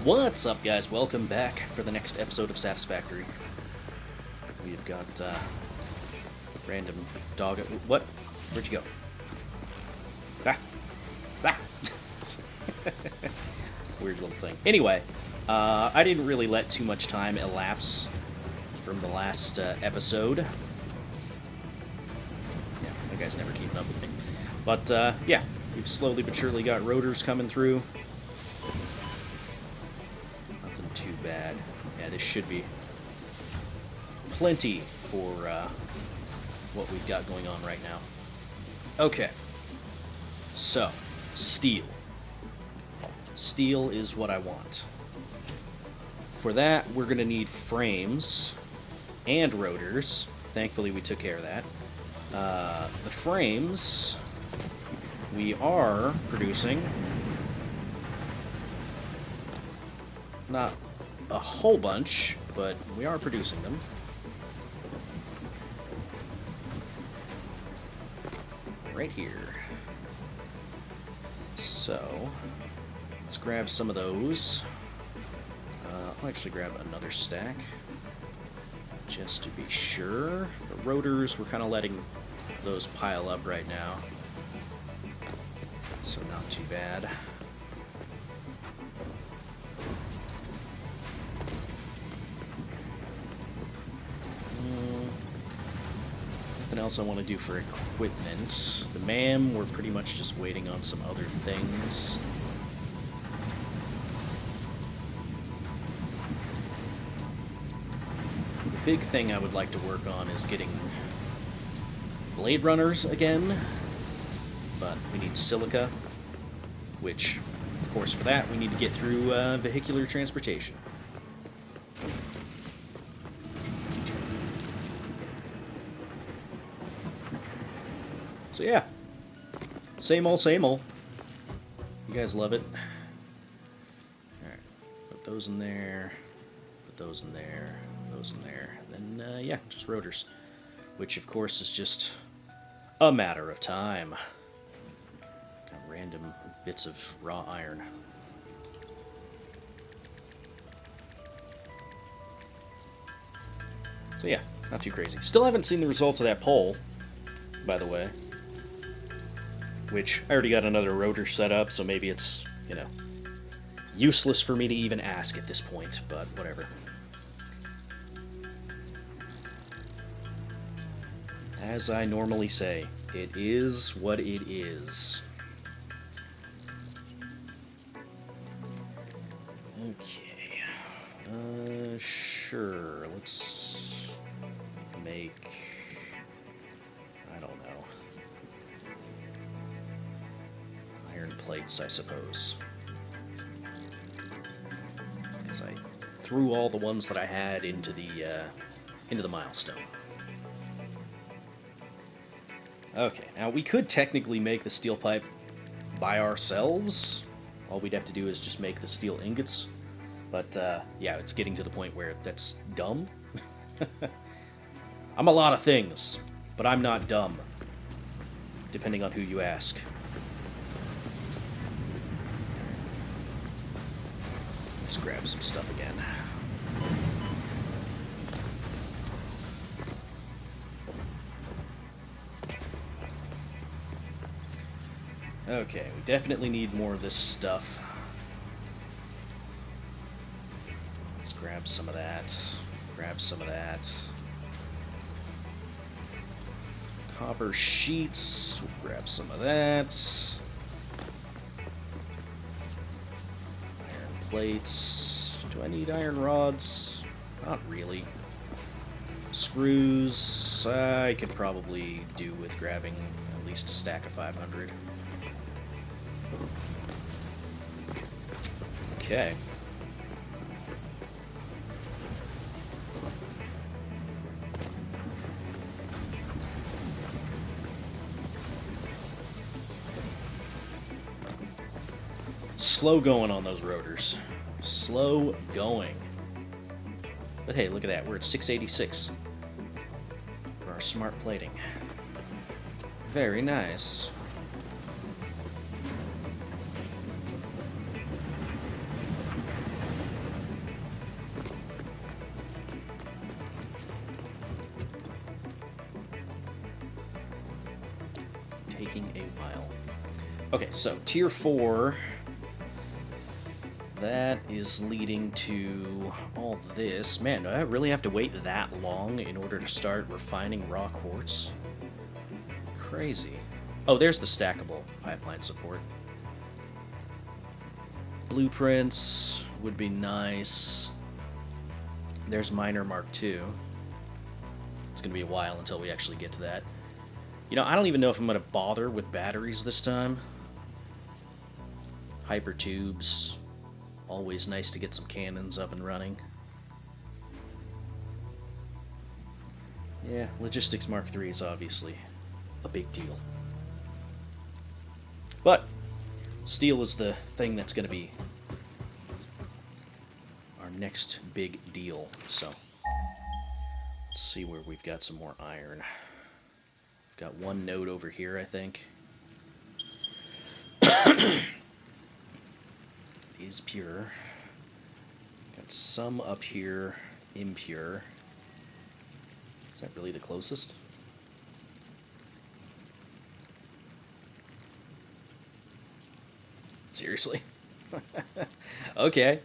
What's up, guys? Welcome back for the next episode of Satisfactory. We've got random dog. What? Where'd you go? Ah! Ah! Weird little thing. Anyway, I didn't really let too much time elapse from the last episode. Yeah, that guy's never keeping up with me. But, yeah, we've slowly but surely got rotors coming through. Nothing too bad. Yeah, this should be plenty for what we've got going on right now. Okay. So, steel. Steel is what I want. For that, we're going to need frames and rotors. Thankfully, we took care of that. The frames, we are producing not a whole bunch, but we are producing them. Right here. So, let's grab some of those. I'll actually grab another stack, just to be sure. The rotors, we're kind of letting those pile up right now, so not too bad. Nothing else I want to do for equipment. The MAM, we're pretty much just waiting on some other things. The big thing I would like to work on is getting Blade Runners again, but we need silica, which, of course, for that we need to get through vehicular transportation. So yeah, same old, same old. You guys love it. Alright, put those in there, put those in there, those in there, and then, yeah, just rotors. Which, of course, is just a matter of time. Got random bits of raw iron. So yeah, not too crazy. Still haven't seen the results of that poll, by the way. Which, I already got another rotor set up, so maybe it's, you know, useless for me to even ask at this point, but whatever. As I normally say, it is what it is. Okay. Sure, let's make... I don't know. Iron plates, I suppose. Because I threw all the ones that I had into the milestone. Okay, now we could technically make the steel pipe by ourselves. All we'd have to do is just make the steel ingots. But, yeah, it's getting to the point where that's dumb. I'm a lot of things, but I'm not dumb. Depending on who you ask. Let's grab some stuff again. Okay, we definitely need more of this stuff. Let's grab some of that. Grab some of that. Copper sheets. We'll grab some of that. Iron plates. Do I need iron rods? Not really. Screws. I could probably do with grabbing at least a stack of 500. Okay. Slow going on those rotors. Slow going. But hey, look at that. We're at 686 for our smart plating. Very nice. taking a while. Okay, so tier 4. That is leading to all this. Man, do I really have to wait that long in order to start refining raw quartz? Crazy. Oh, there's the stackable pipeline support. Blueprints would be nice. There's Miner Mark II. It's going to be a while until we actually get to that. You know, I don't even know if I'm going to bother with batteries this time. Hypertubes. Always nice to get some cannons up and running. Yeah, Logistics Mark III is obviously a big deal. But steel is the thing that's going to be our next big deal. So let's see where we've got some more iron. We've got one node over here, I think. Is pure. Got some up here, impure. Is that really the closest? Seriously? Okay.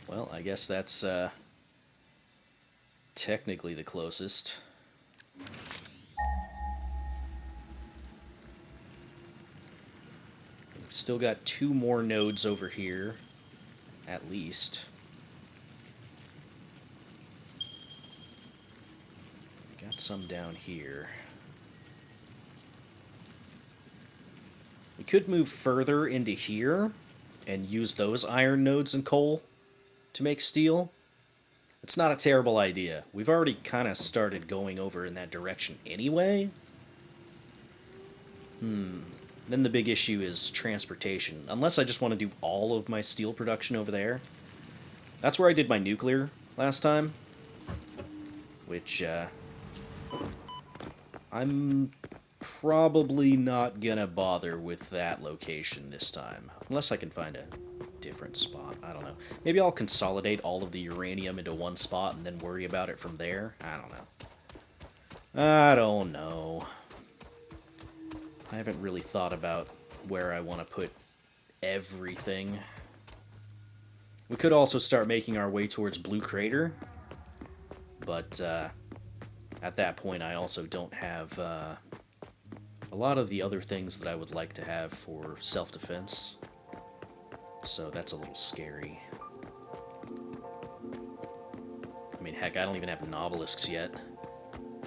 Well, I guess that's technically the closest. We've still got 2 more nodes over here, at least. Got some down here. We could move further into here and use those iron nodes and coal to make steel. It's not a terrible idea. We've already kind of started going over in that direction anyway. Then the big issue is transportation. Unless I just want to do all of my steel production over there. That's where I did my nuclear last time. Which, I'm probably not gonna bother with that location this time. Unless I can find a different spot. I don't know. Maybe I'll consolidate all of the uranium into one spot and then worry about it from there. I don't know. I don't know. I haven't really thought about where I want to put everything. We could also start making our way towards Blue Crater. But at that point, I also don't have a lot of the other things that I would like to have for self-defense. So that's a little scary. I mean, heck, I don't even have Novelisks yet.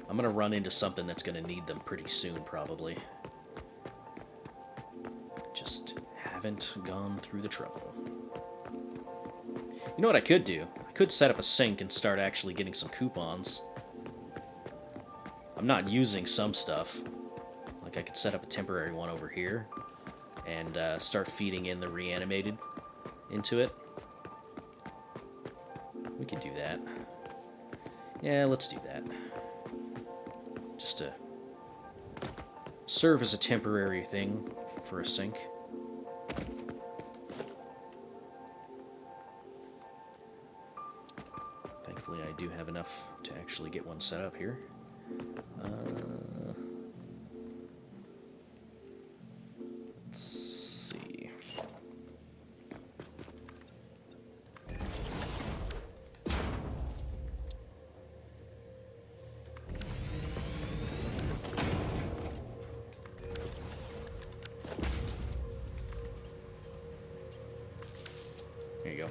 I'm going to run into something that's going to need them pretty soon, probably. Just haven't gone through the trouble. You know what I could do? I could set up a sink and start actually getting some coupons. I'm not using some stuff. Like, I could set up a temporary one over here and start feeding in the reanimated into it. We could do that. Yeah, let's do that. Just to serve as a temporary thing for a sink. Thankfully, I do have enough to actually get one set up here. Let's see. There you go.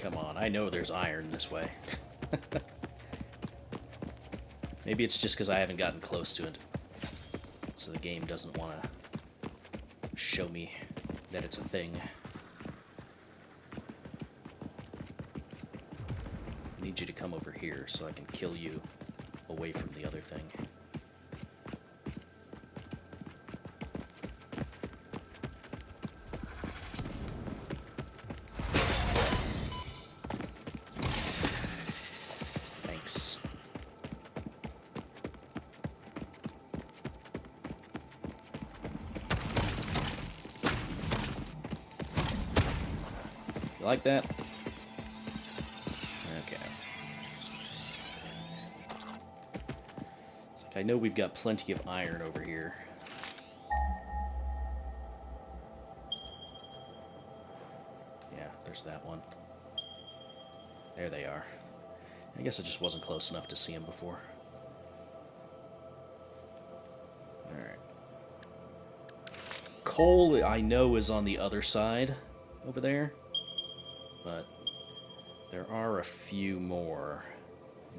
Come on, I know there's iron this way. Maybe it's just because I haven't gotten close to it. So the game doesn't want to show me that it's a thing. We need you to come over here so I can kill you away from the other thing. Thanks. You like that? I know we've got plenty of iron over here. Yeah, there's that one. There they are. I guess it just wasn't close enough to see them before. Alright. Coal, I know, is on the other side over there. But there are a few more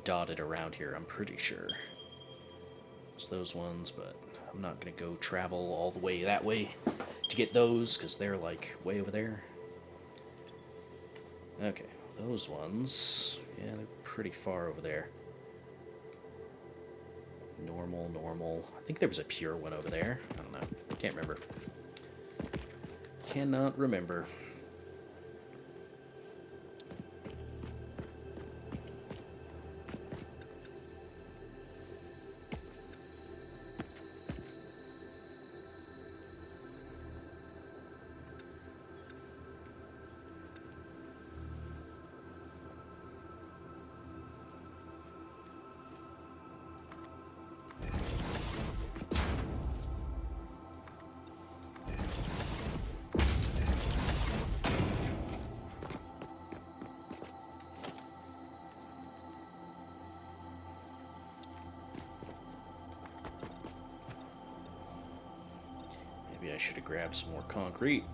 dotted around here, I'm pretty sure. Those ones, but I'm not gonna go travel all the way that way to get those because they're like way over there. Okay, those ones, yeah, they're pretty far over there. Normal. I think there was a pure one over there. I don't know. Can't remember. Cannot remember. Maybe I should have grabbed some more concrete.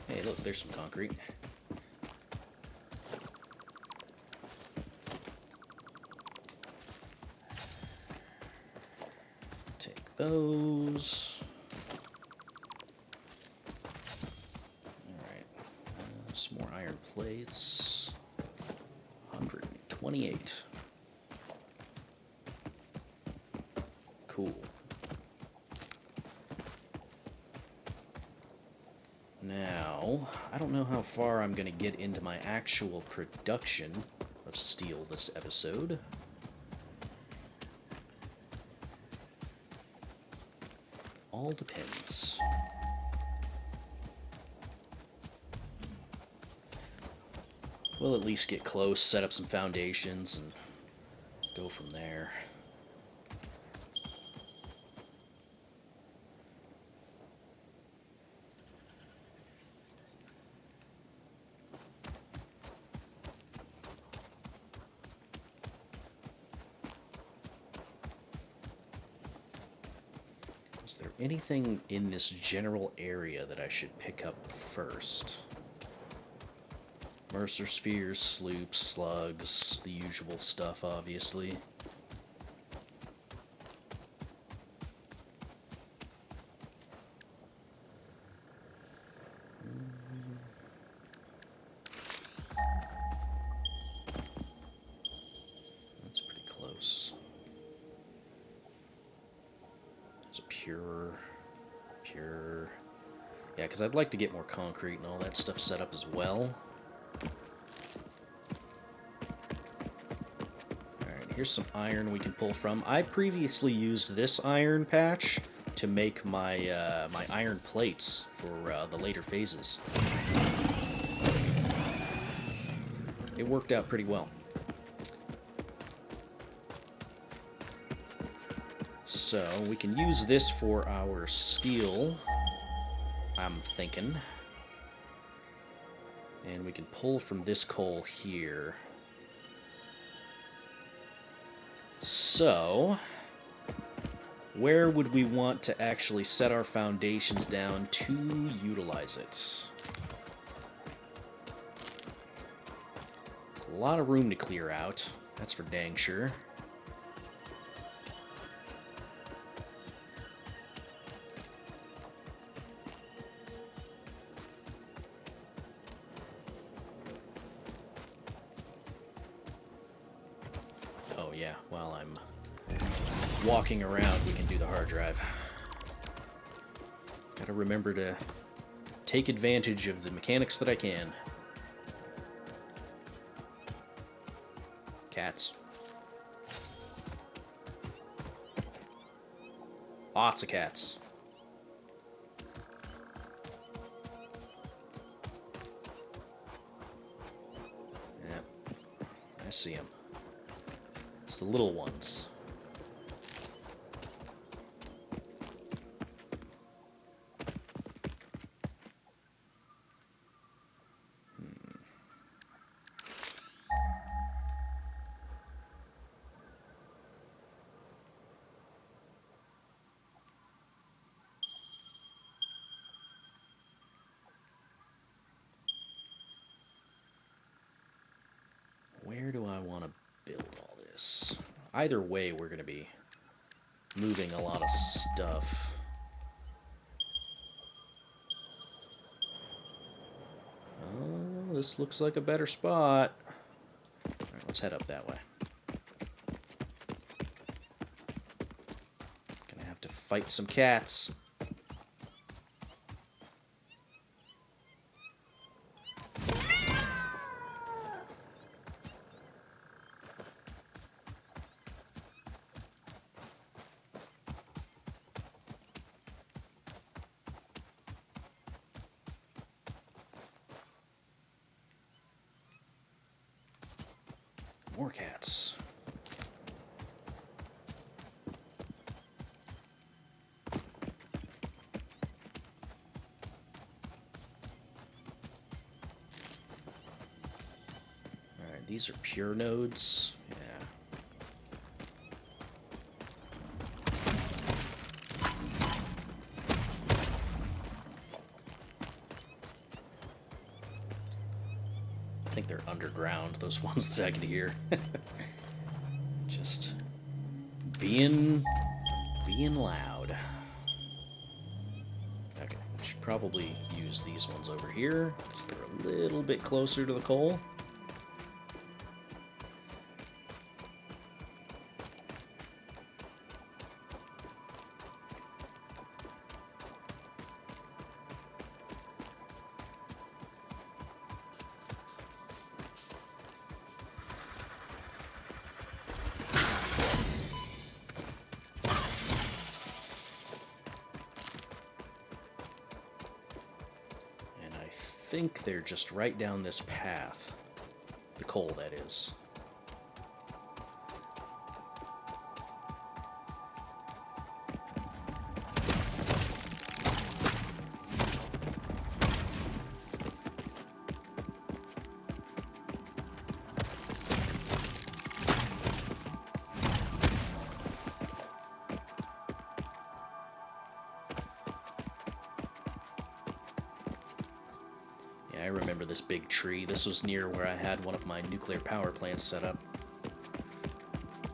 Hey, look, there's some concrete. Take those. Alright. Some more iron plates. 128. Cool. Now, I don't know how far I'm going to get into my actual production of steel this episode. All depends. We'll at least get close, set up some foundations, and go from there. Is there anything in this general area that I should pick up first? Mercer spheres, sloops, slugs, the usual stuff, obviously. That's pretty close. There's a pure. Yeah, because I'd like to get more concrete and all that stuff set up as well. Alright, here's some iron we can pull from. I previously used this iron patch to make my my iron plates for the later phases. It worked out pretty well. So we can use this for our steel, I'm thinking. And we can pull from this coal here. So, where would we want to actually set our foundations down to utilize it? There's a lot of room to clear out, that's for dang sure. Oh yeah, while I'm walking around, we can do the hard drive. Gotta remember to take advantage of the mechanics that I can. Cats. Lots of cats. Yep, I see them. It's the little ones. Where do I want to build all this? Either way, we're going to be moving a lot of stuff. Oh, this looks like a better spot. Alright, let's head up that way. Gonna have to fight some cats. More cats. Alright, these are pure nodes. Yeah. I think they're underground, those ones that I can hear. Just being loud. Okay, I should probably use these ones over here, because they're a little bit closer to the coal. I think they're just right down this path. The coal, that is. I remember this big tree. This was near where I had one of my nuclear power plants set up.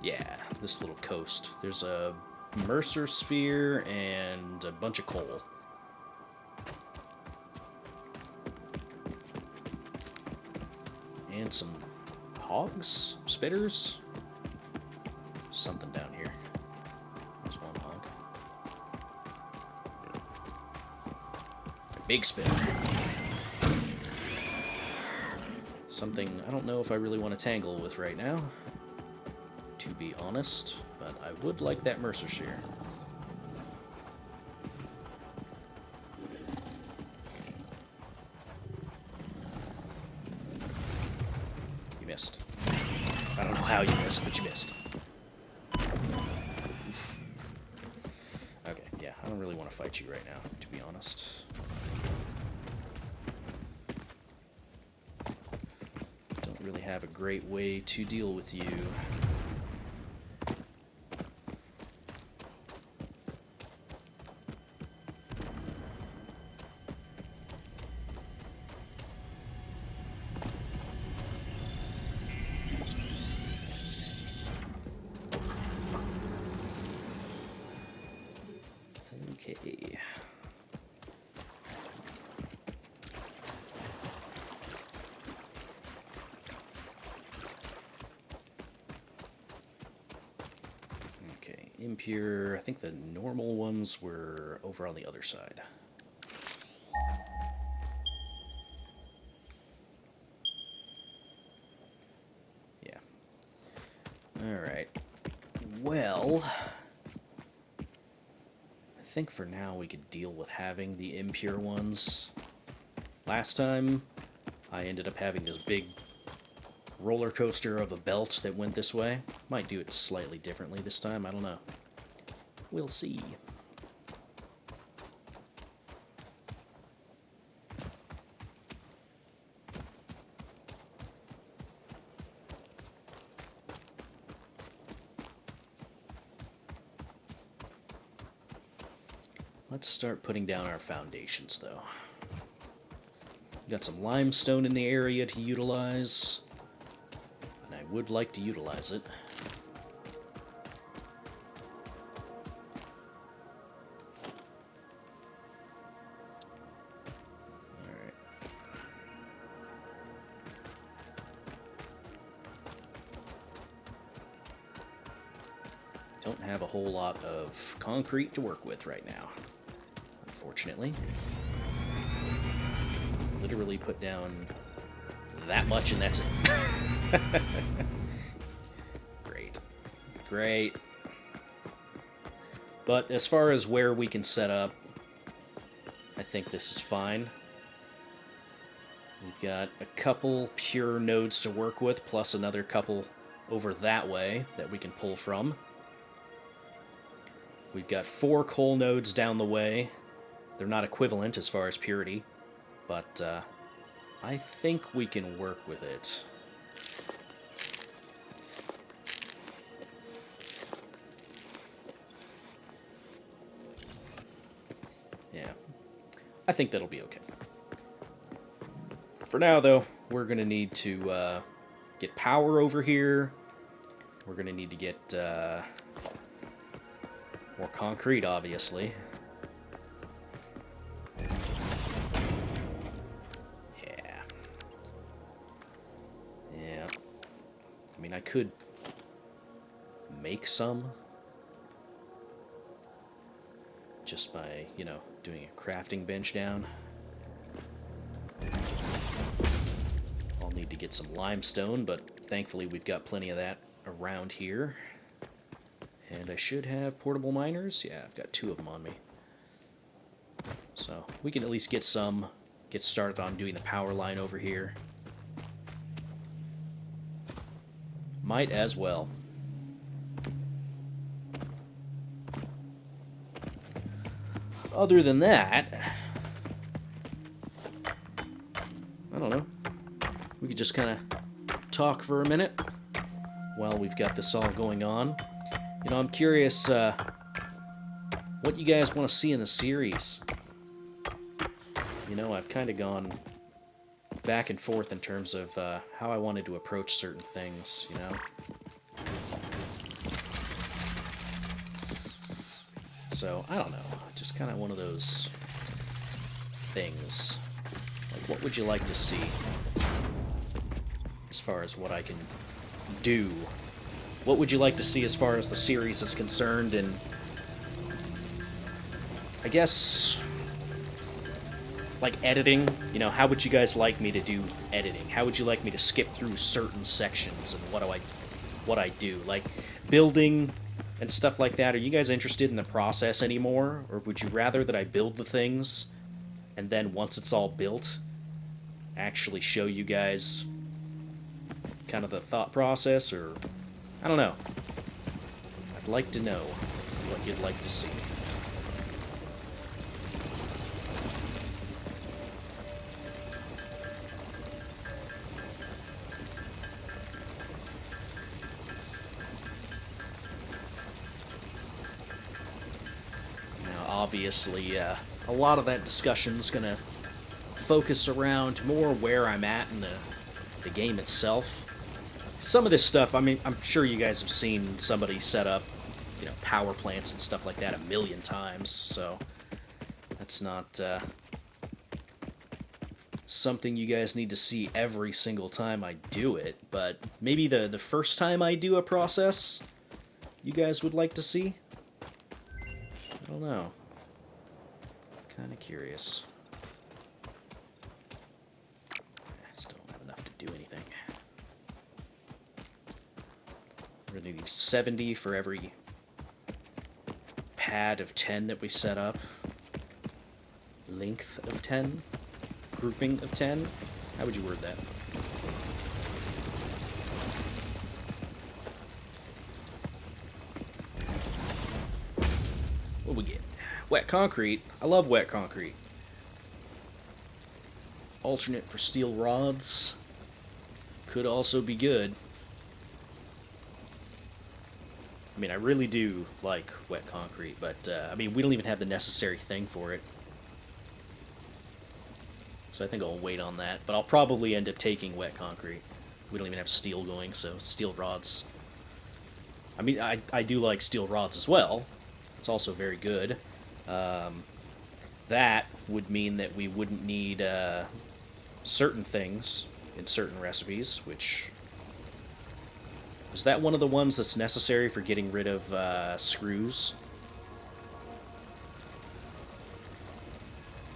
Yeah, this little coast. There's a Mercer sphere and a bunch of coal. And some hogs? Spitters? Something down here. There's one hog. A big spitter. Something I don't know if I really want to tangle with right now, to be honest, but I would like that Mercer sphere. how you missed, but you missed. Oof. Okay, yeah, I don't really want to fight you right now, to be honest. Don't really have a great way to deal with you. Okay. Okay, impure. I think the normal ones were over on the other side. Yeah. Alright. Well, I think for now we could deal with having the impure ones. Last time, I ended up having this big roller coaster of a belt that went this way. Might do it slightly differently this time, I don't know. We'll see. Let's start putting down our foundations, though. We got some limestone in the area to utilize, and I would like to utilize it. Alright. Don't have a whole lot of concrete to work with right now, unfortunately. Literally put down that much and that's it. Great. Great. But as far as where we can set up, I think this is fine. We've got a couple pure nodes to work with, plus another couple over that way that we can pull from. We've got 4 coal nodes down the way. They're not equivalent as far as purity, but I think we can work with it. Yeah, I think that'll be okay. For now, though, we're going to need to get power over here. We're going to need to get more concrete, obviously. I mean, I could make some just by, you know, doing a crafting bench down. I'll need to get some limestone, but thankfully we've got plenty of that around here. And I should have portable miners. Yeah, I've got 2 of them on me. So we can at least get started on doing the power line over here. Might as well. Other than that, I don't know. We could just kind of talk for a minute while we've got this all going on. You know, I'm curious what you guys want to see in the series. You know, I've kind of gone back and forth in terms of how I wanted to approach certain things, you know? So, I don't know. Just kind of one of those things. Like, what would you like to see as far as what I can do? What would you like to see as far as the series is concerned? And I guess, like, editing, you know, how would you guys like me to do editing? How would you like me to skip through certain sections and what I do? Like, building and stuff like that, are you guys interested in the process anymore? Or would you rather that I build the things and then once it's all built, actually show you guys kind of the thought process? Or I don't know. I'd like to know what you'd like to see. Obviously, a lot of that discussion is going to focus around more where I'm at in the game itself. Some of this stuff, I mean, I'm sure you guys have seen somebody set up, you know, power plants and stuff like that a million times, so that's not something you guys need to see every single time I do it, but maybe the first time I do a process you guys would like to see? I don't know. Kind of curious. I still don't have enough to do anything. We're going to need 70 for every pad of 10 that we set up. Length of 10. Grouping of 10. How would you word that? What do we get? Wet concrete. I love wet concrete. Alternate for steel rods. Could also be good. I mean, I really do like wet concrete, but, I mean, we don't even have the necessary thing for it. So I think I'll wait on that, but I'll probably end up taking wet concrete. We don't even have steel going, so steel rods. I mean, I do like steel rods as well. It's also very good. That would mean that we wouldn't need certain things in certain recipes, which... Is that one of the ones that's necessary for getting rid of screws?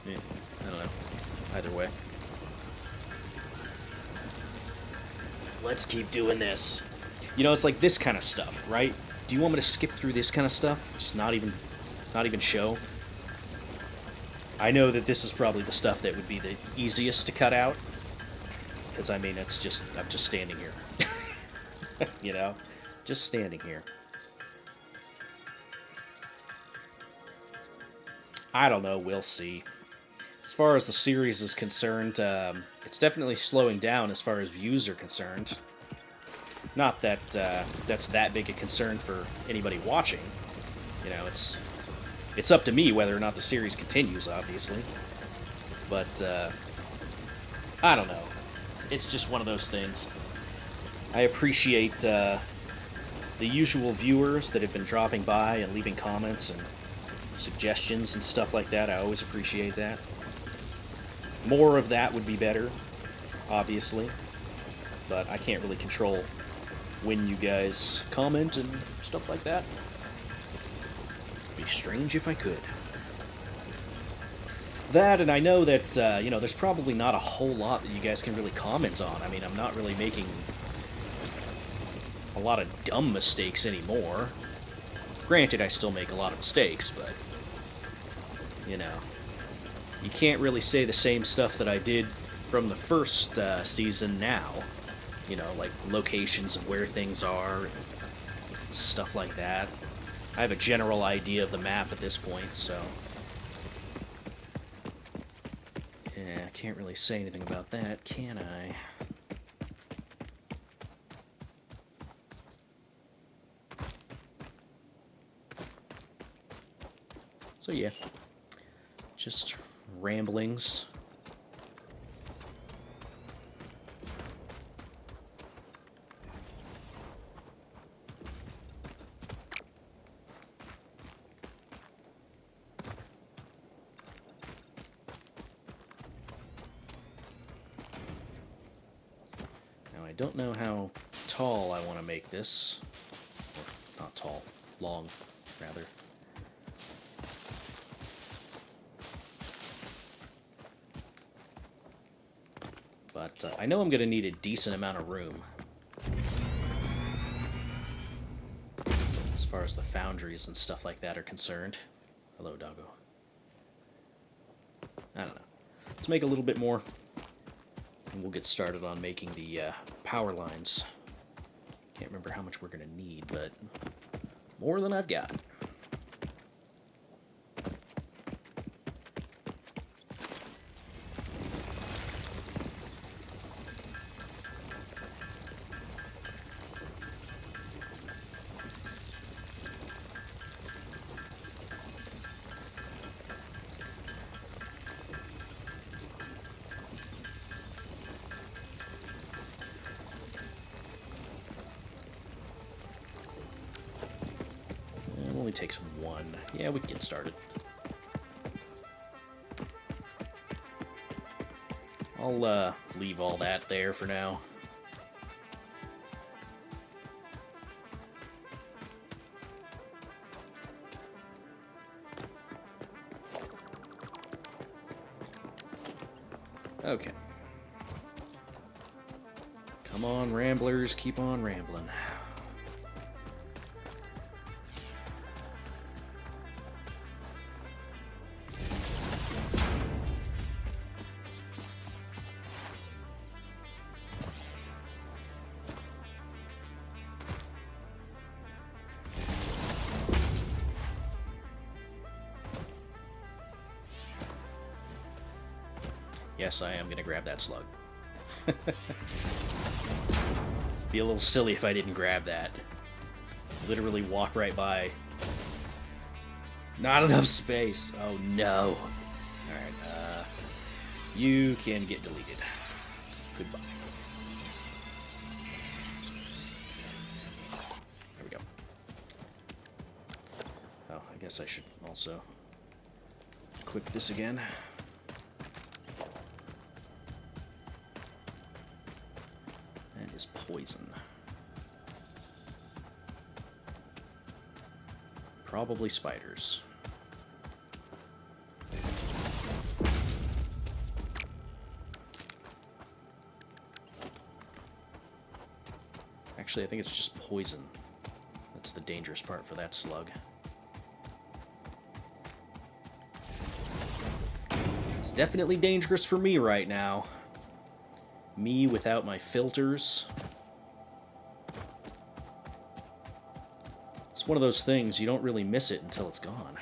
Yeah, I don't know. Either way. Let's keep doing this. You know, it's like this kind of stuff, right? Do you want me to skip through this kind of stuff? Just not even show? I know that this is probably the stuff that would be the easiest to cut out. Because, I mean, it's just... I'm just standing here. You know? Just standing here. I don't know, we'll see. As far as the series is concerned, it's definitely slowing down as far as views are concerned. Not that that's that big a concern for anybody watching. You know, it's up to me whether or not the series continues, obviously. But, I don't know. It's just one of those things. I appreciate the usual viewers that have been dropping by and leaving comments and suggestions and stuff like that. I always appreciate that. More of that would be better, obviously. But I can't really control when you guys comment and stuff like that. It'd be strange if I could. That, and I know that, you know, there's probably not a whole lot that you guys can really comment on. I mean, I'm not really making a lot of dumb mistakes anymore. Granted, I still make a lot of mistakes, but, you know, you can't really say the same stuff that I did from the first season now. You know, like locations of where things are, and stuff like that. I have a general idea of the map at this point, so... Yeah, I can't really say anything about that, can I? So yeah, just ramblings. Now I don't know how tall I want to make this. Or, not tall, long, rather. But I know I'm going to need a decent amount of room. As far as the foundries and stuff like that are concerned. Hello, doggo. I don't know. Let's make a little bit more. And we'll get started on making the power lines. Can't remember how much we're going to need, but more than I've got. Only takes one. Yeah, we can get started. I'll leave all that there for now. Okay. Come on, ramblers, keep on rambling. Yes, I am going to grab that slug. Be a little silly if I didn't grab that. Literally walk right by. Not enough space. Oh no. Alright, you can get deleted. Goodbye. There we go. Oh, I guess I should also equip this again. Is poison. Probably spiders. Actually, I think it's just poison. That's the dangerous part for that slug. It's definitely dangerous for me right now. Me without my filters. It's one of those things, you don't really miss it until it's gone.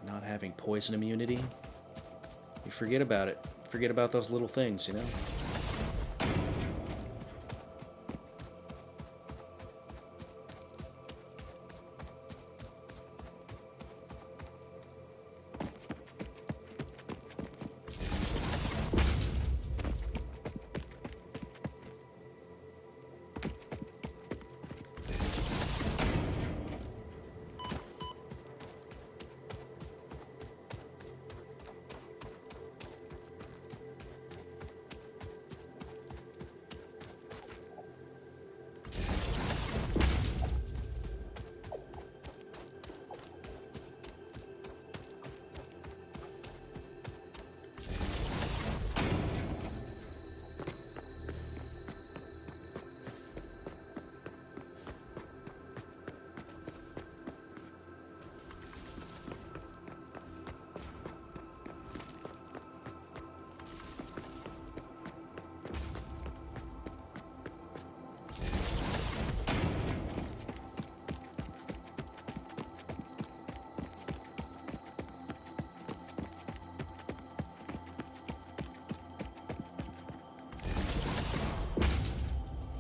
Not having poison immunity. You forget about it. Forget about those little things, you know?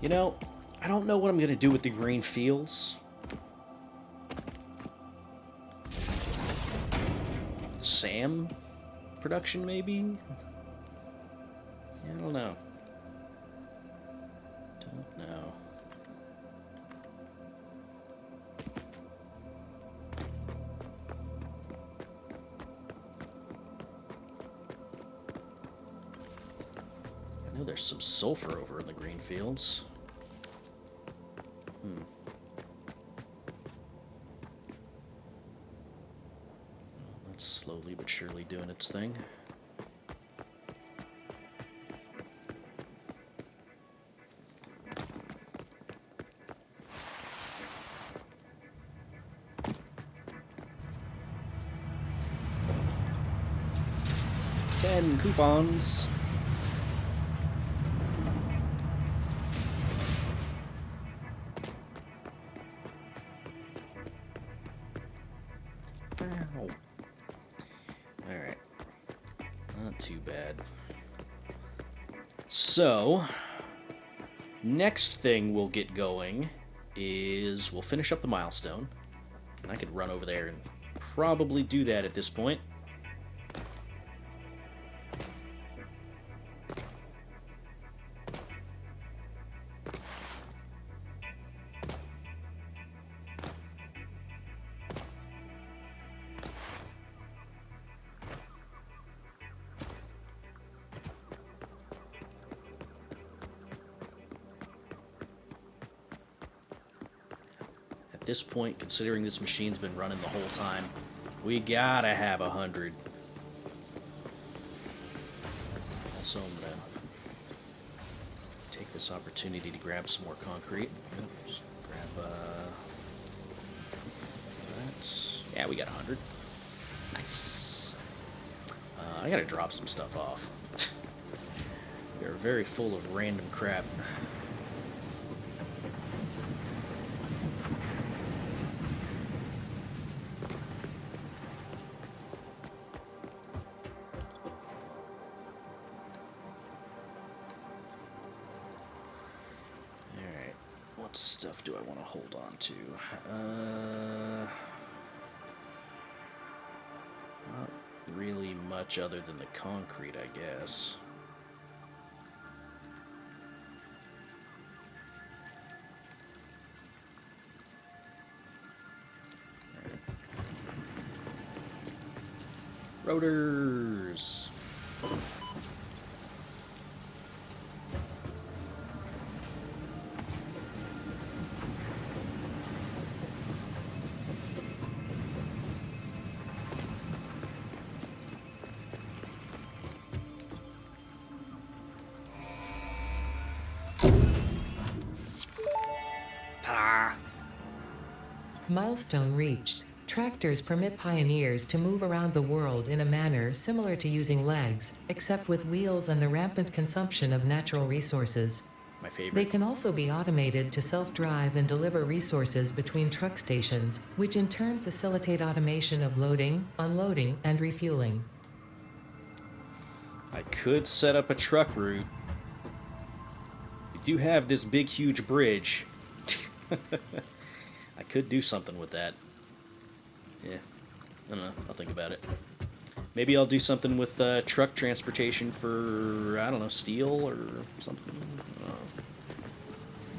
You know, I don't know what I'm going to do with the green fields. SAM production, maybe? I don't know. Don't know. I know there's some sulfur over in the green fields. That's slowly but surely doing its thing. $10 coupons. Not too bad. So, next thing we'll get going is we'll finish up the milestone. And I could run over there and probably do that at this point. At this point, considering this machine's been running the whole time, we gotta have 100. Also, I'm gonna take this opportunity to grab some more concrete. Just grab, that. Yeah, we got 100. Nice. I gotta drop some stuff off. They're very full of random crap. What stuff do I want to hold on to? Not really much other than the concrete, I guess. Right. Rotors! Milestone reached. Tractors permit pioneers to move around the world in a manner similar to using legs, except with wheels and the rampant consumption of natural resources. My favorite. They can also be automated to self-drive and deliver resources between truck stations, which in turn facilitate automation of loading, unloading, and refueling. I could set up a truck route. We do have this big, huge bridge. I could do something with that. Yeah, I don't know. I'll think about it. Maybe I'll do something with truck transportation for, I don't know, steel or something. I don't know.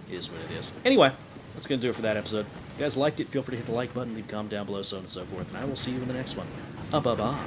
It is what it is. Anyway, that's going to do it for that episode. If you guys liked it, feel free to hit the like button, leave a comment down below, so on and so forth, and I will see you in the next one. Bye-bye.